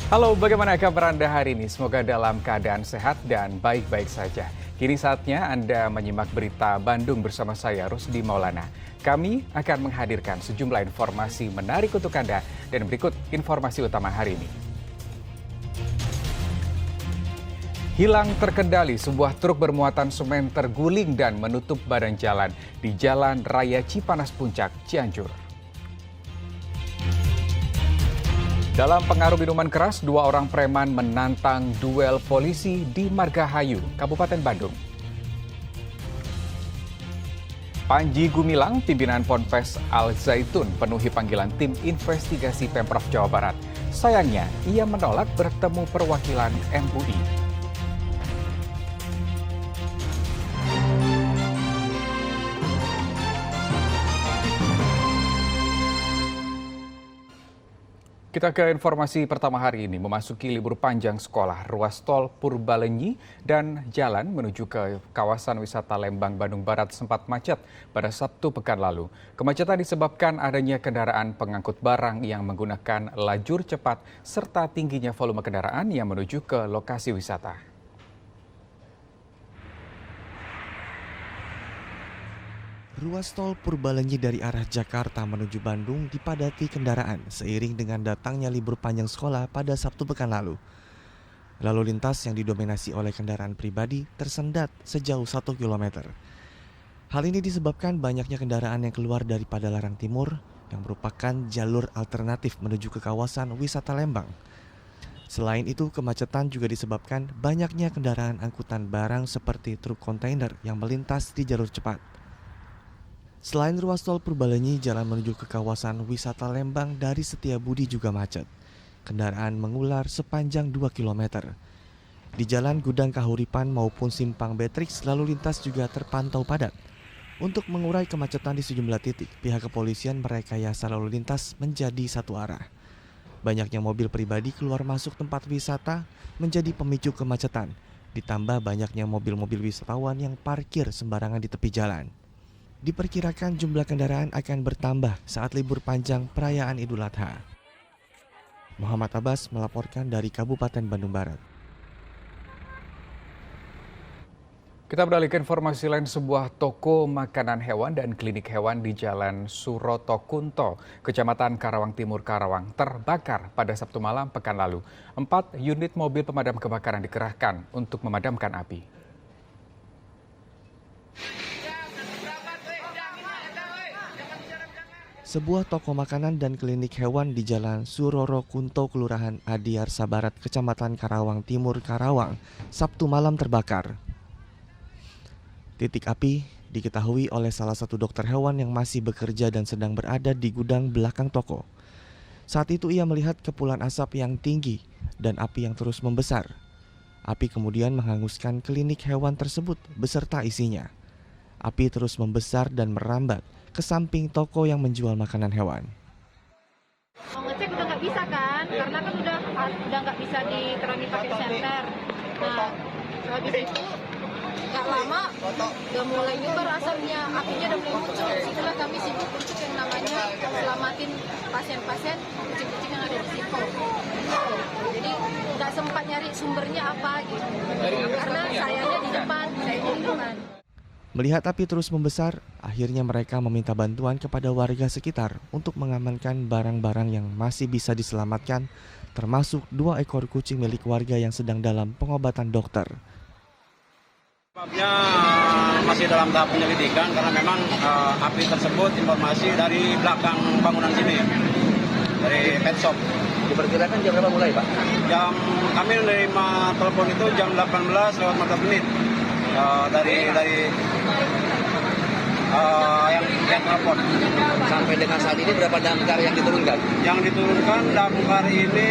Halo, bagaimana kabar Anda hari ini? Semoga dalam keadaan sehat dan baik-baik saja. Kini saatnya Anda menyimak berita Bandung bersama saya, Rusdi Maulana. Kami akan menghadirkan sejumlah informasi menarik untuk Anda dan berikut informasi utama hari ini. Hilang terkendali, sebuah truk bermuatan semen terguling dan menutup badan jalan di Jalan Raya Cipanas Puncak, Cianjur. Dalam pengaruh minuman keras, dua orang preman menantang duel polisi di Margahayu, Kabupaten Bandung. Panji Gumilang, pimpinan Ponpes Al Zaitun, penuhi panggilan tim investigasi Pemprov Jawa Barat. Sayangnya, ia menolak bertemu perwakilan MUI. Kita ke informasi pertama hari ini. Memasuki libur panjang sekolah, ruas tol Purbalenyi dan jalan menuju ke kawasan wisata Lembang, Bandung Barat sempat macet pada Sabtu pekan lalu. Kemacetan disebabkan adanya kendaraan pengangkut barang yang menggunakan lajur cepat serta tingginya volume kendaraan yang menuju ke lokasi wisata. Ruas tol Purbalenyi dari arah Jakarta menuju Bandung dipadati kendaraan seiring dengan datangnya libur panjang sekolah pada Sabtu pekan lalu. Lalu lintas yang didominasi oleh kendaraan pribadi tersendat sejauh 1 km. Hal ini disebabkan banyaknya kendaraan yang keluar dari Padalarang Timur yang merupakan jalur alternatif menuju ke kawasan wisata Lembang. Selain itu, kemacetan juga disebabkan banyaknya kendaraan angkutan barang seperti truk kontainer yang melintas di jalur cepat. Selain ruas tol Purbalenyi, jalan menuju ke kawasan wisata Lembang dari Setiabudi juga macet. Kendaraan mengular sepanjang 2 km. Di jalan Gudang Kahuripan maupun Simpang Betrix, lalu lintas juga terpantau padat. Untuk mengurai kemacetan di sejumlah titik, pihak kepolisian merekayasa lalu lintas menjadi satu arah. Banyaknya mobil pribadi keluar masuk tempat wisata menjadi pemicu kemacetan. Ditambah banyaknya mobil-mobil wisatawan yang parkir sembarangan di tepi jalan. Diperkirakan jumlah kendaraan akan bertambah saat libur panjang perayaan Idul Adha. Muhammad Abbas melaporkan dari Kabupaten Bandung Barat. Kita beralih ke informasi lain, sebuah toko makanan hewan dan klinik hewan di Jalan Suroto Kunto, Kecamatan Karawang Timur, Karawang, terbakar pada Sabtu malam pekan lalu. 4 unit mobil pemadam kebakaran dikerahkan untuk memadamkan api. Sebuah toko makanan dan klinik hewan di Jalan Suroro Kunto, Kelurahan Adiarsa Barat, Kecamatan Karawang Timur, Karawang, Sabtu malam terbakar. Titik api diketahui oleh salah satu dokter hewan yang masih bekerja dan sedang berada di gudang belakang toko. Saat itu ia melihat kepulan asap yang tinggi dan api yang terus membesar. Api kemudian menghanguskan klinik hewan tersebut beserta isinya. Api terus membesar dan merambat ke samping toko yang menjual makanan hewan. Mau ngecek udah nggak bisa kan, karena kan udah nggak bisa dikerangi pakai senter. Nah, habis itu nggak lama udah mulai nyebar asapnya, apinya udah mulai muncul. Disitulah kami sibuk untuk yang namanya selamatin pasien-pasien, kucing-kucing yang ada di situ. Jadi nggak sempat nyari sumbernya apa gitu, karena sayanya di depan. Melihat api terus membesar, akhirnya mereka meminta bantuan kepada warga sekitar untuk mengamankan barang-barang yang masih bisa diselamatkan, termasuk 2 ekor kucing milik warga yang sedang dalam pengobatan dokter. Sebabnya masih dalam tahap penyelidikan karena memang api tersebut informasi dari belakang bangunan sini, dari pet shop. Diperkirakan jam berapa mulai, Pak? Kami menerima telepon itu jam 18:15 dari yang telepon. Sampai dengan saat ini berapa damkar yang diturunkan? Yang diturunkan damkar ini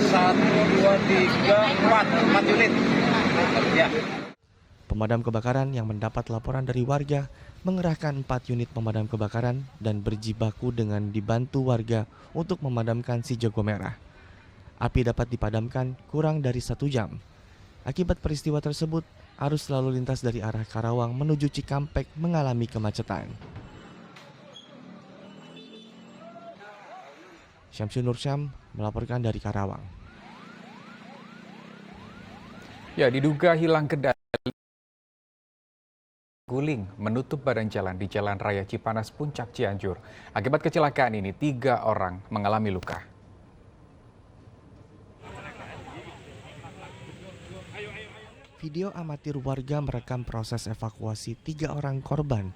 1, 2, 3, 4 unit. Ya. Pemadam kebakaran yang mendapat laporan dari warga mengerahkan 4 unit pemadam kebakaran dan berjibaku dengan dibantu warga untuk memadamkan si jago merah. Api dapat dipadamkan kurang dari 1 jam. Akibat peristiwa tersebut, arus lalu lintas dari arah Karawang menuju Cikampek mengalami kemacetan. Syamsul Nursyam melaporkan dari Karawang. Ya, diduga hilang kendali guling menutup badan jalan di Jalan Raya Cipanas Puncak Cianjur. Akibat kecelakaan ini, 3 orang mengalami luka. Video amatir warga merekam proses evakuasi 3 orang korban,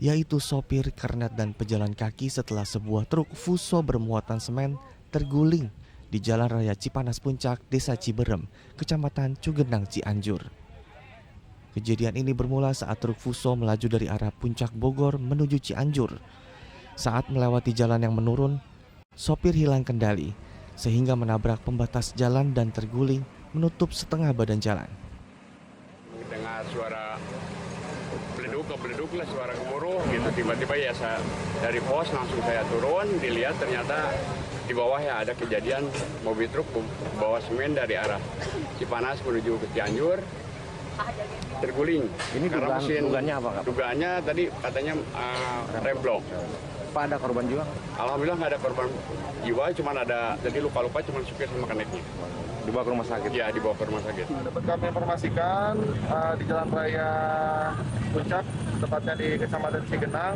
yaitu sopir, kernet, dan pejalan kaki setelah sebuah truk fuso bermuatan semen terguling di Jalan Raya Cipanas Puncak, Desa Ciberem, Kecamatan Cugenang, Cianjur. Kejadian ini bermula saat truk fuso melaju dari arah Puncak Bogor menuju Cianjur. Saat melewati jalan yang menurun, sopir hilang kendali sehingga menabrak pembatas jalan dan terguling menutup setengah badan jalan. Dengar suara beleduk lah, suara gemuruh gitu, tiba-tiba ya saya dari pos langsung saya turun, dilihat ternyata di bawah ya ada kejadian mobil truk bawa semen dari arah Cipanas menuju ke Cianjur terguling. Ini dugaannya apa, Kak? Dugaannya tadi katanya remblong. Apa ada korban jiwa? Alhamdulillah nggak ada korban jiwa, cuma ada jadi luka-luka cuma supir sama keneknya. Dibawa ke rumah sakit? Ya, dibawa ke rumah sakit. Dapat kami informasikan di Jalan Raya Puncak, tepatnya di Kecamatan Cigenang,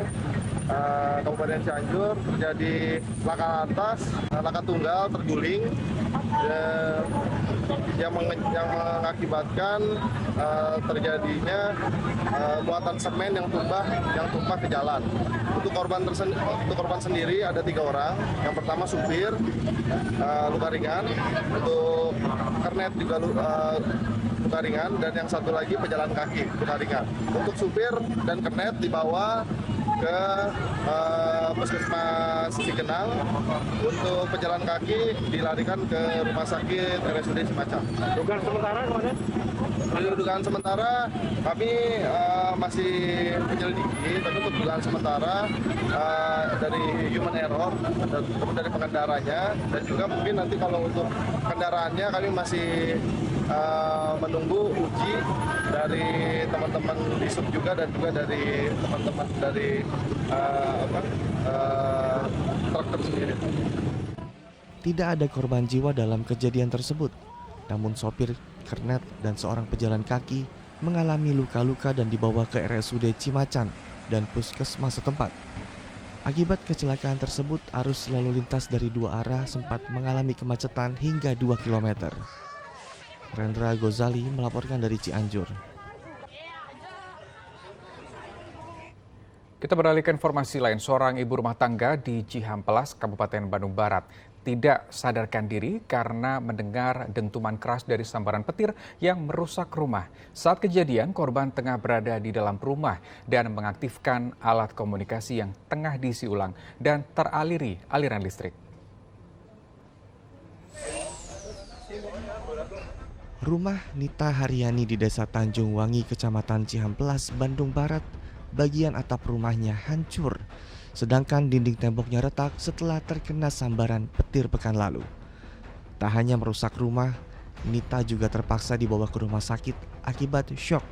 Kabupaten Cianjur, terjadi laka tunggal terguling yang mengakibatkan terjadinya muatan semen yang tumpah ke jalan. Untuk korban sendiri ada 3 orang. Yang pertama supir luka ringan, untuk kernet juga luka ringan, dan yang satu lagi pejalan kaki luka ringan. Untuk supir dan kernet dibawa ke Puskesmas Cigenang. Untuk pejalan kaki dilarikan ke Rumah Sakit RSUD Cimacan. Dugaan sementara kemana? Dugaan sementara kami masih menyelidiki, tapi untuk dugaan sementara dari human error dan dari pengendaranya, dan juga mungkin nanti kalau untuk kendaraannya kami masih menunggu uji dari teman-teman di sub juga, dan juga dari teman-teman dari truk tersendiri. Tidak ada korban jiwa dalam kejadian tersebut, namun sopir, kernet, dan seorang pejalan kaki mengalami luka-luka dan dibawa ke RSUD Cimacan dan puskesmas setempat. Akibat kecelakaan tersebut, arus lalu lintas dari 2 arah sempat mengalami kemacetan hingga 2 km. Rendra Gozali melaporkan dari Cianjur. Kita beralih ke informasi lain. Seorang ibu rumah tangga di Cihampelas, Kabupaten Bandung Barat, tidak sadarkan diri karena mendengar dentuman keras dari sambaran petir yang merusak rumah. Saat kejadian, korban tengah berada di dalam rumah dan mengaktifkan alat komunikasi yang tengah diisi ulang dan teraliri aliran listrik. Rumah Nita Haryani di Desa Tanjung Wangi, Kecamatan Cihampelas, Bandung Barat, bagian atap rumahnya hancur, sedangkan dinding temboknya retak setelah terkena sambaran petir pekan lalu. Tak hanya merusak rumah, Nita juga terpaksa dibawa ke rumah sakit akibat syok.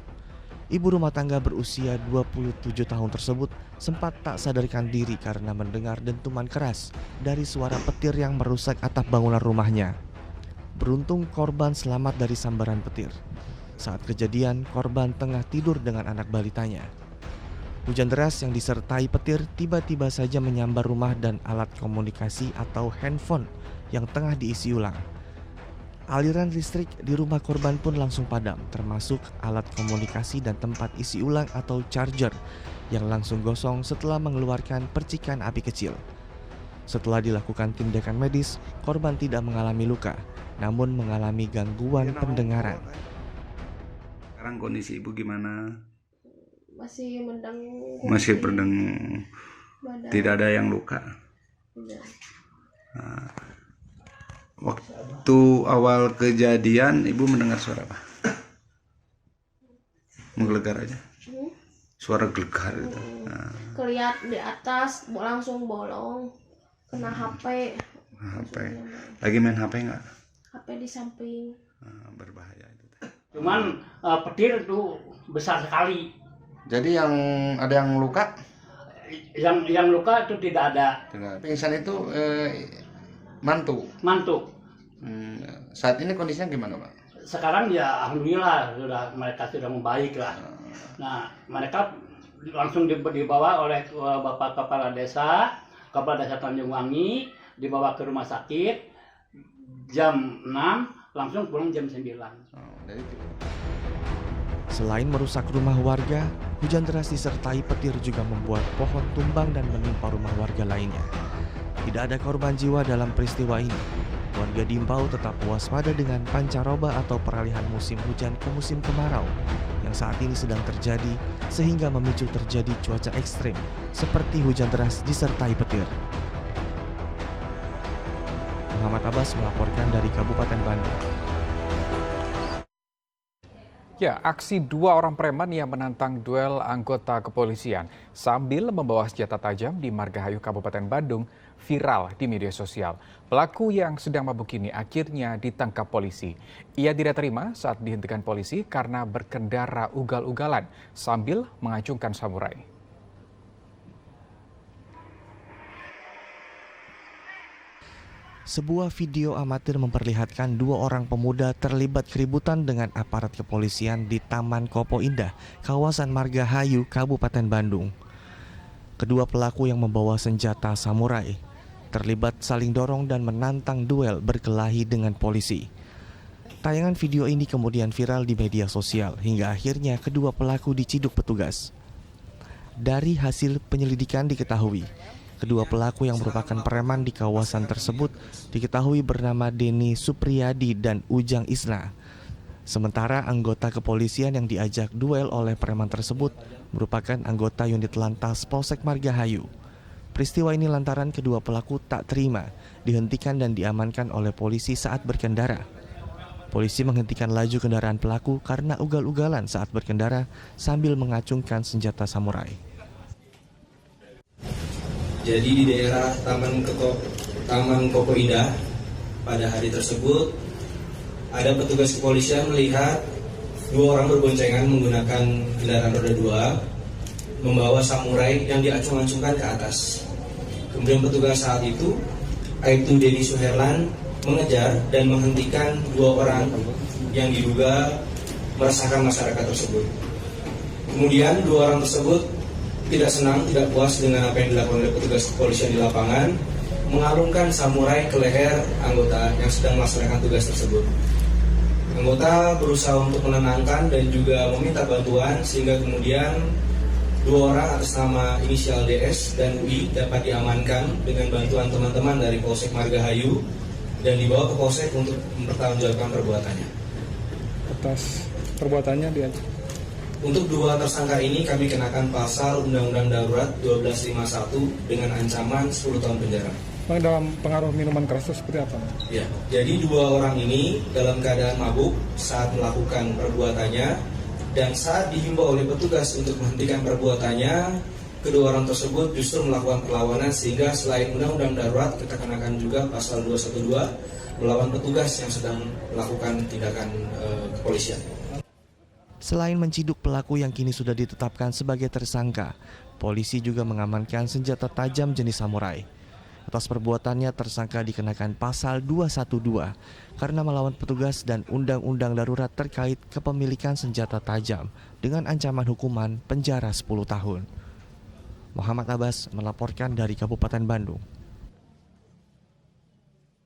Ibu rumah tangga berusia 27 tahun tersebut sempat tak sadarkan diri karena mendengar dentuman keras dari suara petir yang merusak atap bangunan rumahnya. Beruntung korban selamat dari sambaran petir. Saat kejadian, korban tengah tidur dengan anak balitanya. Hujan deras yang disertai petir tiba-tiba saja menyambar rumah dan alat komunikasi atau handphone yang tengah diisi ulang. Aliran listrik di rumah korban pun langsung padam, termasuk alat komunikasi dan tempat isi ulang atau charger yang langsung gosong setelah mengeluarkan percikan api kecil. Setelah dilakukan tindakan medis, korban tidak mengalami luka, namun mengalami gangguan pendengaran. Sekarang kondisi ibu gimana? Masih mendengar. Masih berdengung. Tidak ada yang luka. Nah, waktu awal kejadian ibu mendengar suara apa? Menggelegar aja. Suara gelegar gitu. Nah. Kelihat di atas langsung bolong, kena HP. HP. Lagi main HP nggak? HP di samping. Nah, berbahaya itu. Cuman petir itu besar sekali. Jadi yang ada yang luka? Yang luka itu tidak ada. Pingsan itu mantu. Mantu. Saat ini kondisinya gimana, Pak? sekarang ya alhamdulillah mereka sudah membaik lah. Nah, mereka langsung dibawa oleh Bapak Kepala Desa Tanjung Wangi, dibawa ke rumah sakit jam 6, langsung pulang jam 9. Selain merusak rumah warga, hujan deras disertai petir juga membuat pohon tumbang dan menimpa rumah warga lainnya. Tidak ada korban jiwa dalam peristiwa ini. Warga diimbau tetap waspada dengan pancaroba atau peralihan musim hujan ke musim kemarau yang saat ini sedang terjadi sehingga memicu terjadi cuaca ekstrim seperti hujan deras disertai petir. Muhammad Abbas melaporkan dari Kabupaten Bandung. Ya, aksi 2 orang preman yang menantang duel anggota kepolisian sambil membawa senjata tajam di Margahayu, Kabupaten Bandung viral di media sosial. Pelaku yang sedang mabuk ini akhirnya ditangkap polisi. Ia tidak terima saat dihentikan polisi karena berkendara ugal-ugalan sambil mengacungkan samurai. Sebuah video amatir memperlihatkan 2 orang pemuda terlibat keributan dengan aparat kepolisian di Taman Kopo Indah, kawasan Margahayu, Kabupaten Bandung. Kedua pelaku yang membawa senjata samurai terlibat saling dorong dan menantang duel berkelahi dengan polisi. Tayangan video ini kemudian viral di media sosial hingga akhirnya kedua pelaku diciduk petugas. Dari hasil penyelidikan diketahui, kedua pelaku yang merupakan preman di kawasan tersebut diketahui bernama Denny Supriyadi dan Ujang Isna. Sementara anggota kepolisian yang diajak duel oleh preman tersebut merupakan anggota unit lantas Polsek Margahayu. Peristiwa ini lantaran kedua pelaku tak terima dihentikan dan diamankan oleh polisi saat berkendara. Polisi menghentikan laju kendaraan pelaku karena ugal-ugalan saat berkendara sambil mengacungkan senjata samurai. Jadi di daerah Taman Kopo Indah pada hari tersebut ada petugas kepolisian melihat 2 orang berboncengan menggunakan kendaraan roda 2 membawa samurai yang diacung-acungkan ke atas. Kemudian petugas saat itu, yaitu Denny Suherlan, mengejar dan menghentikan 2 orang yang diduga meresahkan masyarakat tersebut. Kemudian 2 orang tersebut tidak senang, tidak puas dengan apa yang dilakukan oleh petugas kepolisian di lapangan, mengalungkan samurai ke leher anggota yang sedang melaksanakan tugas tersebut. Anggota berusaha untuk menenangkan dan juga meminta bantuan sehingga kemudian 2 orang atas nama inisial DS dan UI dapat diamankan dengan bantuan teman-teman dari Polsek Margahayu dan dibawa ke Polsek untuk mempertanggungjawabkan perbuatannya. Atas perbuatannya dia. Untuk 2 tersangka ini kami kenakan pasal Undang-Undang Darurat 1251 dengan ancaman 10 tahun penjara. Dalam pengaruh minuman keras itu seperti apa? Ya, jadi 2 orang ini dalam keadaan mabuk saat melakukan perbuatannya dan saat dihimbau oleh petugas untuk menghentikan perbuatannya, kedua orang tersebut justru melakukan perlawanan sehingga selain Undang-Undang Darurat kita kenakan juga pasal 212 melawan petugas yang sedang melakukan tindakan kepolisian. Selain menciduk pelaku yang kini sudah ditetapkan sebagai tersangka, polisi juga mengamankan senjata tajam jenis samurai. Atas perbuatannya tersangka dikenakan pasal 212 karena melawan petugas dan Undang-Undang Darurat terkait kepemilikan senjata tajam dengan ancaman hukuman penjara 10 tahun. Muhammad Abbas melaporkan dari Kabupaten Bandung.